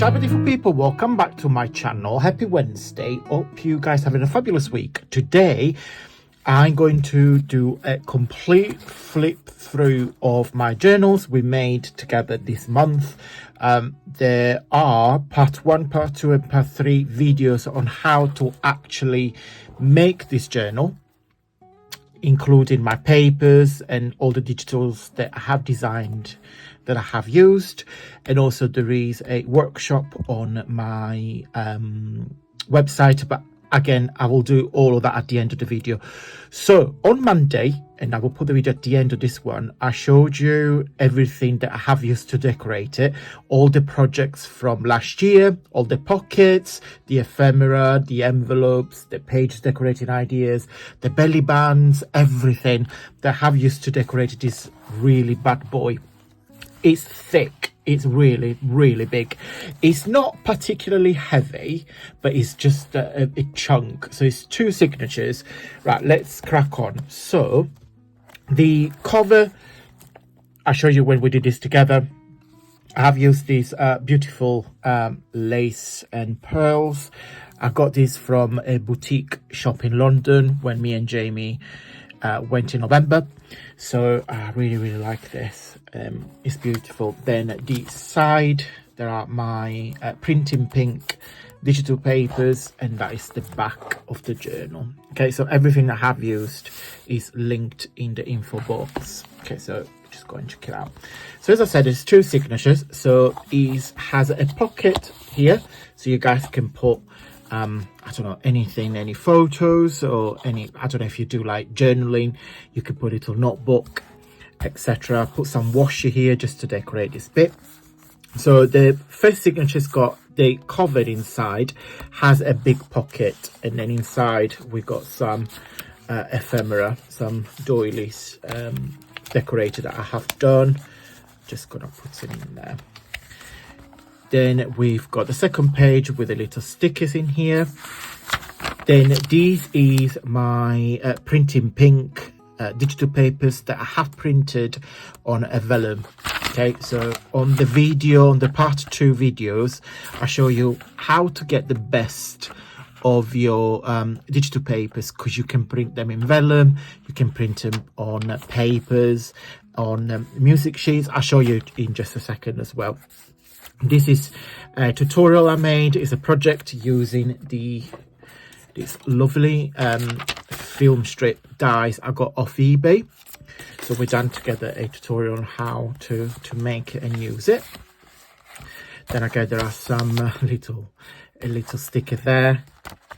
Ciao beautiful people, welcome back to my channel. Happy Wednesday. Hope you guys having a fabulous week. Today I'm going to do a complete flip through of my journals we made together this month. There are part 1, part 2 and part 3 videos on how to actually make this journal, including my papers and all the digitals that I have designed, that I have used. And also there is a workshop on my website, but again I will do all of that at the end of the video. So on Monday, and I will put the video at the end of this one, I showed you everything that I have used to decorate it, all the projects from last year, all the pockets, the ephemera, the envelopes, the page decorating ideas, the belly bands, everything that I have used to decorate this really bad boy. It's thick, it's really big. It's not particularly heavy, but it's just a chunk. So it's 2 signatures. Right, let's crack on. So the cover, I'll show you when we did this together. I have used these beautiful lace and pearls. I got this from a boutique shop in London when me and Jamie went in November. So I really like this. It's beautiful. Then the side, there are my printing pink digital papers, and that is the back of the journal. Okay, so everything I have used is linked in the info box. Okay, so just go and check it out. So as I said, there's 2 signatures. So it has a pocket here, so you guys can put I don't know, anything, any photos or any, I don't know if you do like journaling, you could put it on notebook, etc. Put some washi here just to decorate this bit. So the first signature's got the cover inside, has a big pocket, and then inside we got some ephemera, some doilies decorated that I have done. Just gonna put it in there. Then we've got the second page with the little stickers in here. Then this is my printing pink digital papers that I have printed on a vellum. Okay, so on the video, on the part 2 videos, I show you how to get the best of your digital papers, because you can print them in vellum, you can print them on papers, on music sheets. I'll show you in just a second as well. This is a tutorial I made. It's a project using this lovely film strip dies I got off eBay. So we've done together a tutorial on how to make it and use it. Then again, there are some a little sticker there,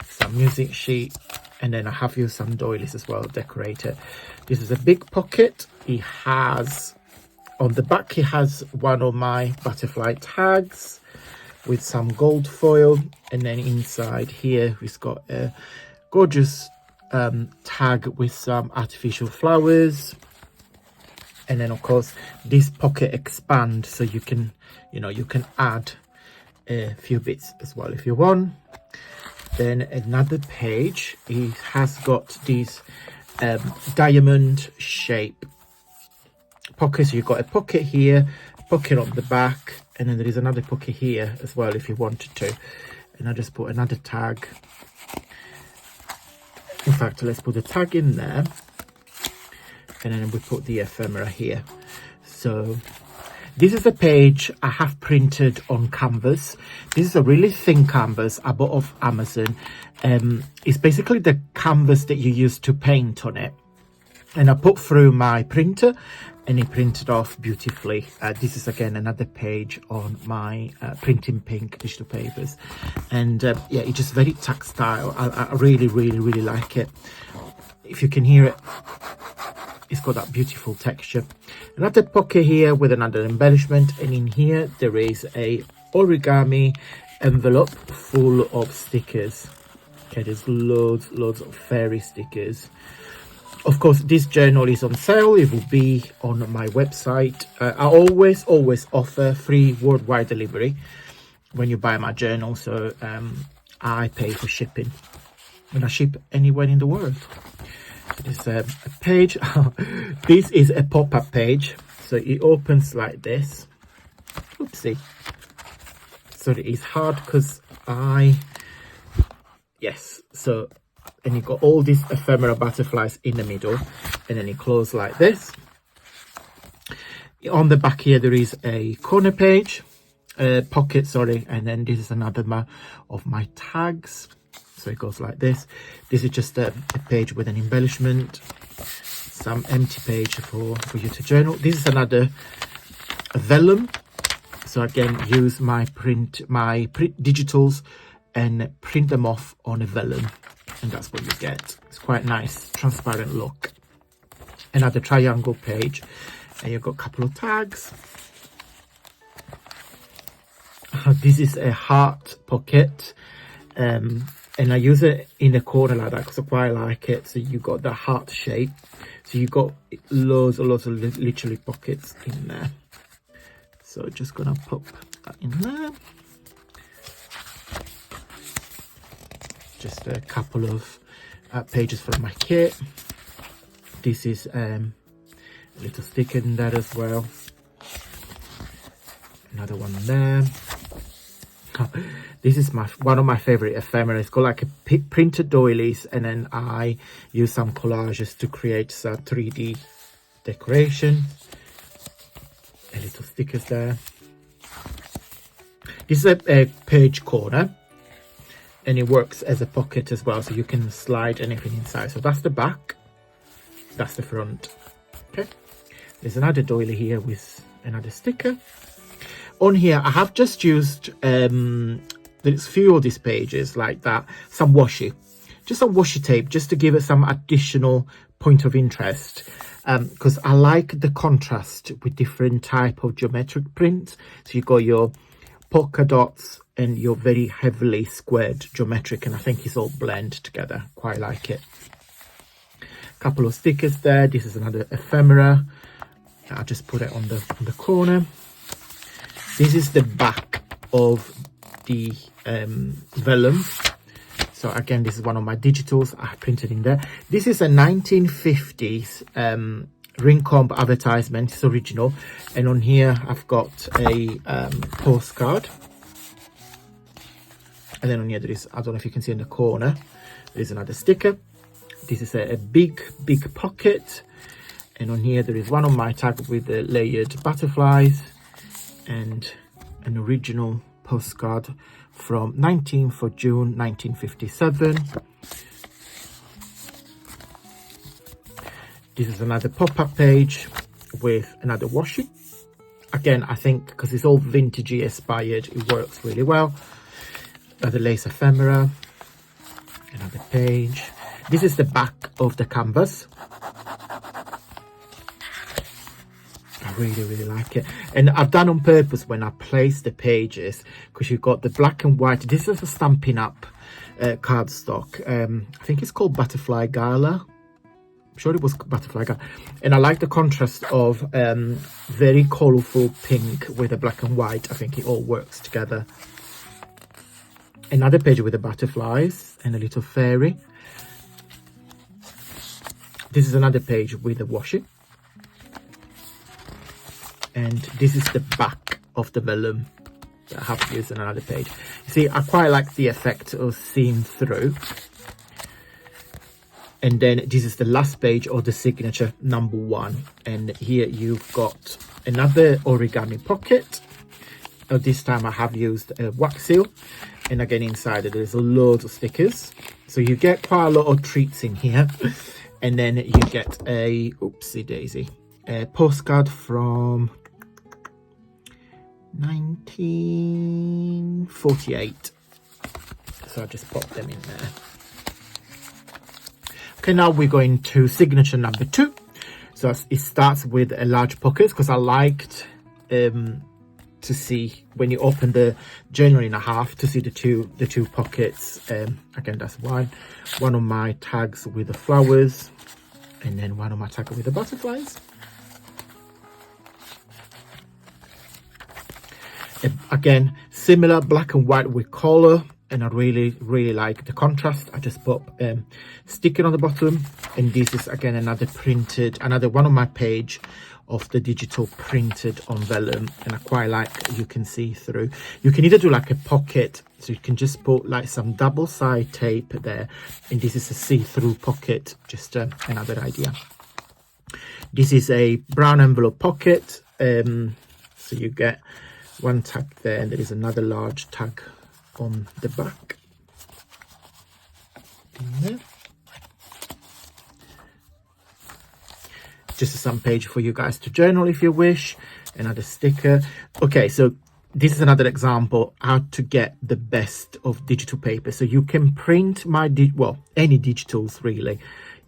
some music sheet, and then I have used some doilies as well, decorated. This is a big pocket. It has, on the back, it has one of my butterfly tags with some gold foil, and then inside here we've got a gorgeous tag with some artificial flowers. And then of course this pocket expands, so you can, you can add a few bits as well if you want. Then another page, it has got these diamond shape pockets. So you've got a pocket here, pocket on the back, and then there is another pocket here as well if you wanted to. And I just put another tag. In fact, let's put the tag in there, and then we put the ephemera here. So this is a page I have printed on canvas. This is a really thin canvas I bought off Amazon. It's basically the canvas that you use to paint on it, and I put through my printer and it printed off beautifully. This is again another page on my printing pink digital papers, and yeah, it's just very tactile. I really like it. If you can hear it, it's got that beautiful texture. Another pocket here with another embellishment, and in here there is a origami envelope full of stickers. Okay, there's loads of fairy stickers. Of course, this journal is on sale. It will be on my website. I always offer free worldwide delivery when you buy my journal, so I pay for shipping, and I ship anywhere in the world. There's a page. This is a pop-up page, so it opens like this. Oopsie. sorry, it's hard because yes, so, and you've got all these ephemera butterflies in the middle, and then you close like this. On the back here there is a corner page, pocket, sorry, and then this is another of my tags. So it goes like this. This is just a page with an embellishment, some empty page for you to journal. This is another vellum. So again, use my print digitals and print them off on a vellum, and that's what you get. It's quite nice, transparent look. Another triangle page, and you've got a couple of tags. This is a heart pocket, and I use it in the corner like that because I quite like it. So you got the heart shape, so you got loads of literally pockets in there. So just gonna pop that in there. Just a couple of pages from my kit. This is a little sticker in there as well. Another one there. This is one of my favorite ephemera. It's got like a printed doilies, and then I use some collages to create some 3D decoration. A little stickers there. This is a page corner, and it works as a pocket as well, so you can slide anything inside. So that's the back, that's the front. Okay, there's another doily here with another sticker. On here I have just used there's few of these pages like that, some washi, just some washi tape, just to give it some additional point of interest, because I like the contrast with different type of geometric print. So you got your polka dots and your very heavily squared geometric, and I think it's all blend together. Quite like it. Couple of stickers there. This is another ephemera. I'll just put it on the corner. This is the back of the vellum. So again, this is one of my digitals I printed in there. This is a 1950s ring comb advertisement. It's original, and on here I've got a postcard, and then on here there is, I don't know if you can see in the corner, there's another sticker. This is a big pocket, and on here there is one of my tags with the layered butterflies and an original postcard from 19th of June 1957. This is another pop-up page with another washi. Again, I think because it's all vintagey inspired, it works really well. Another lace ephemera, another page. This is the back of the canvas. I really like it, and I've done on purpose when I place the pages, because you've got the black and white. This is a Stampin' Up cardstock. I think it's called Butterfly Gala. I'm sure it was Butterfly Gala, and I like the contrast of very colourful pink with the black and white. I think it all works together. Another page with the butterflies and a little fairy. This is another page with the washi. And this is the back of the vellum that I have used on another page. You see, I quite like the effect of seeing through. And then this is the last page of the signature number 1. And here you've got another origami pocket. This time I have used a wax seal. And again, inside there's loads of stickers. So you get quite a lot of treats in here. And then you get a, oopsie daisy, a postcard from 1948. So I just pop them in there. Okay, now we're going to signature number 2. So it starts with a large pocket, because I liked to see when you open the journal in half to see the two pockets. Again, that's one of my tags with the flowers, and then one of my tags with the butterflies. Again, similar black and white with color, and I really like the contrast. I just put sticker on the bottom, and this is again another one of my page of the digital printed on vellum, and I quite like you can see through. You can either do like a pocket, so you can just put like some double side tape there, and this is a see-through pocket, just another idea. This is a brown envelope pocket, so you get one tag there, and there is another large tag on the back. There. Just some page for you guys to journal if you wish. Another sticker. Okay, so this is another example how to get the best of digital paper. So you can print any digitals really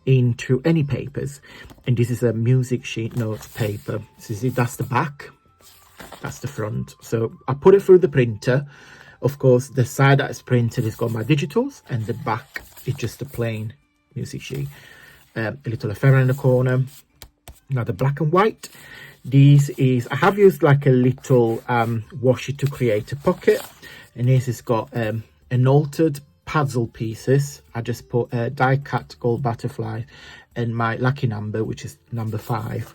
into any papers, and this is a music sheet notes paper. So see, that's the back, that's the front. So I put it through the printer. Of course, the side that is printed has got my digitals, and the back is just a plain music sheet. A little ephemera in the corner. Another black and white. This is, I have used like a little washi to create a pocket, and this has got an altered puzzle pieces. I just put a die cut gold butterfly and my lucky number, which is number 5.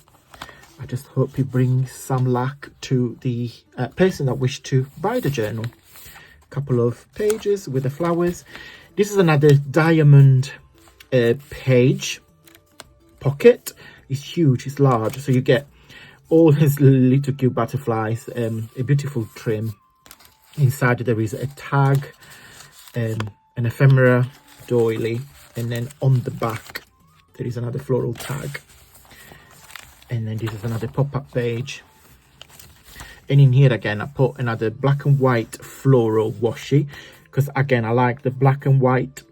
I just hope it brings some luck to the person that wished to buy the journal. Couple of pages with the flowers. This is another diamond page pocket. It's huge, it's large, so you get all his little cute butterflies, a beautiful trim. Inside there is a tag, an ephemera doily, and then on the back there is another floral tag, and then this is another pop-up page. And in here again I put another black and white floral washi, because again I like the black and white,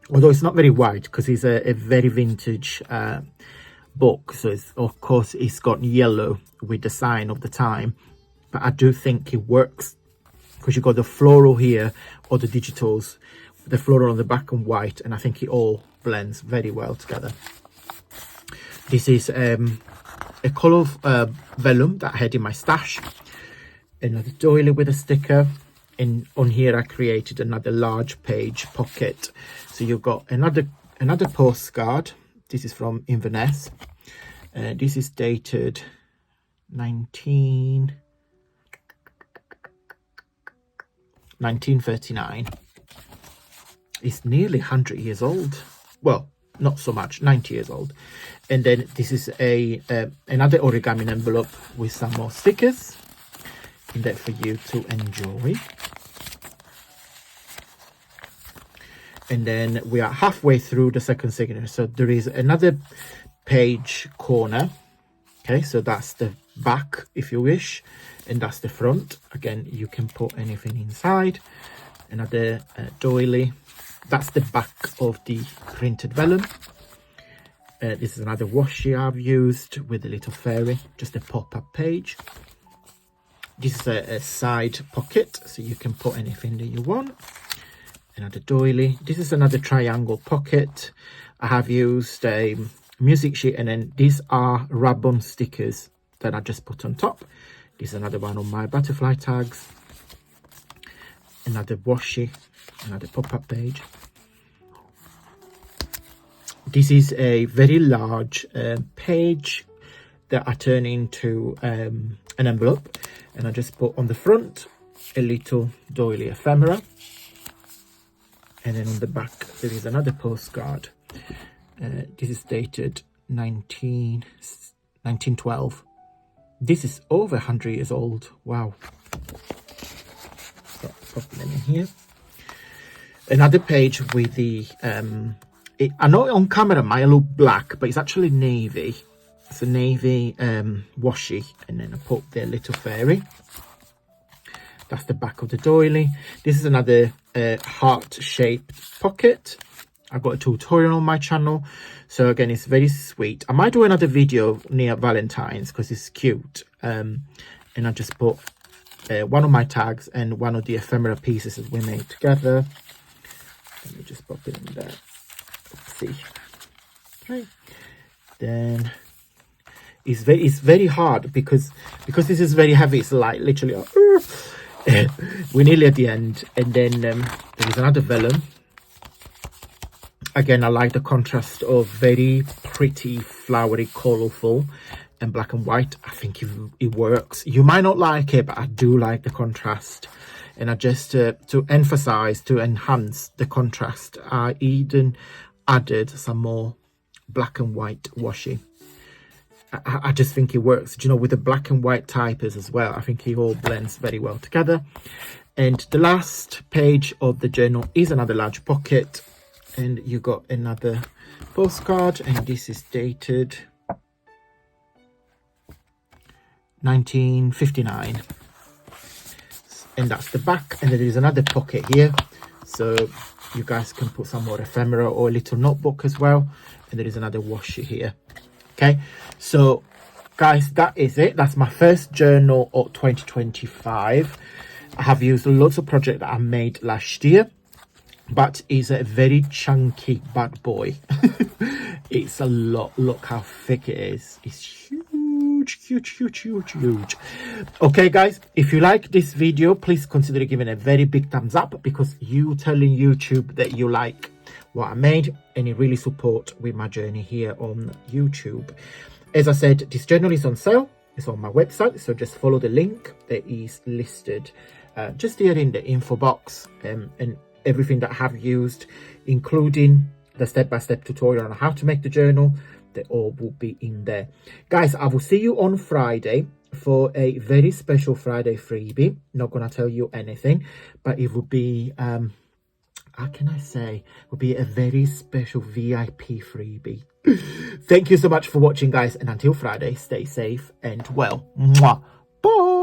although it's not very white because it's a very vintage book, so it's, of course it's got yellow with the sign of the time, but I do think it works because you got the floral here, or the digitals, the floral on the back and white, and I think it all blends very well together. This is a colour of vellum that I had in my stash. Another doily with a sticker, and on here I created another large page pocket. So you've got another postcard. This is from Inverness. This is dated 1939. It's nearly 100 years old. Well, not so much, 90 years old. And then this is another origami envelope with some more stickers in there for you to enjoy. And then we are halfway through the second signature, so there is another page corner. Okay, so that's the back if you wish, and that's the front. Again, you can put anything inside. Another doily. That's the back of the printed vellum. This is another washi I've used with a little fairy, just a pop-up page. This is a side pocket, so you can put anything that you want. Another doily. This is another triangle pocket. I have used a music sheet, and then these are rub-on stickers that I just put on top. This is another one on my butterfly tags. Another washi, another pop-up page. This is a very large page that I turn into an envelope, and I just put on the front a little doily ephemera. And then on the back, there is another postcard. This is dated 1912. This is over 100 years old. Wow. Pop them in here. Another page with the, I know on camera it might look black, but it's actually navy. It's a navy washi. And then I put the little fairy. That's the back of the doily. This is another heart-shaped pocket. I've got a tutorial on my channel, so again it's very sweet. I might do another video near Valentine's because it's cute. And I just put one of my tags and one of the ephemera pieces that we made together. Let me just pop it in there. Let's see. Okay. Then it's very hard because this is very heavy. It's like literally we're nearly at the end. And then there is another vellum. Again, I like the contrast of very pretty, flowery, colourful. and black and white. I think it works. You might not like it, but I do like the contrast. And I just, to emphasize, to enhance the contrast, I even added some more black and white washi. I just think it works, you know, with the black and white typers as well. I think it all blends very well together. And the last page of the journal is another large pocket, and you got another postcard, and this is dated 1959, and that's the back. And there is another pocket here, so you guys can put some more ephemera or a little notebook as well. And there is another washi here. Okay, so guys, that is it. That's my first journal of 2025. I have used lots of projects that I made last year, but it's a very chunky bad boy. It's a lot. Look how thick it is. It's huge. Okay guys, if you like this video, please consider giving a very big thumbs up, because you telling YouTube that you like what I made, and it really support with my journey here on YouTube. As I said, this journal is on sale. It's on my website, so just follow the link that is listed just here in the info box, and everything that I have used, including the step-by-step tutorial on how to make the journal, they all will be in there. Guys, I will see you on Friday for a very special Friday freebie. Not gonna tell you anything, but it will be how can I say, it will be a very special VIP freebie. Thank you so much for watching, guys, and until Friday, stay safe and well. Mwah. Bye.